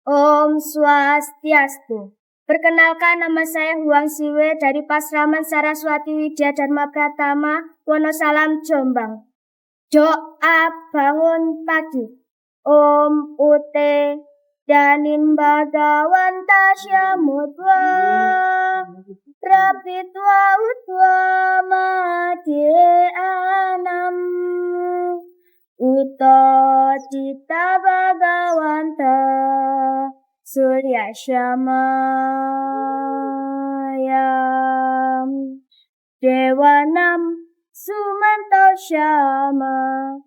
Om Swastiastu. Perkenalkan, nama saya Huang Siwe dari Pasraman Saraswati Widya Dharma Pratama, Wonosalam, Jombang. Doa bangun pagi. Om Ute Danim Bhagawan Tasyamudva Rapitwa Utva Madhe Anam Uto Cita Bhagawanta Surya Syamayam Dewanam Sumanto Syama.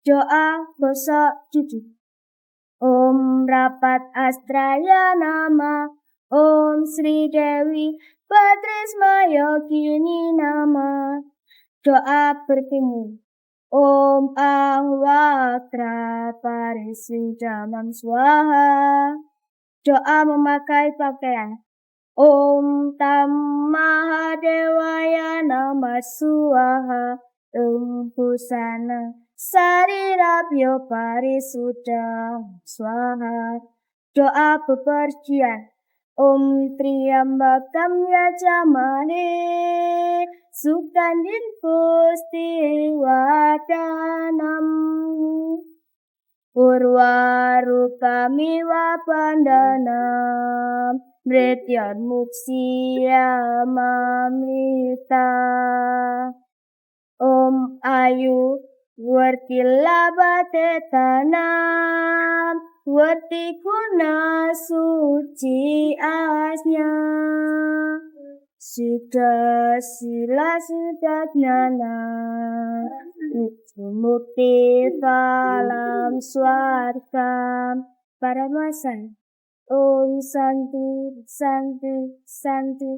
Doa basa jujur. Om Rapat Astraya Nama, Om Sri Dewi Patrisma Yogini Nama. Doa berkini. Om Angwatra Parisvidamam Swaha. Doa memakai pakaian. Om Tam Mahadevaya Namah Swaha. Busana Sarirabhyo Parisuddha Swaha. Doa bepergian. Om Triambakam Yajamane Sukandin Pusti Wadanam Urwarukamiwa Pandanam Mrityon Muksya Mamita. Om Ayu Wartilabate Tanam Wartikuna Suci Asnya Sudah Sila Sudah Gnana Mukti Falam Swargam Paramasan. Om Santi Santi Santi.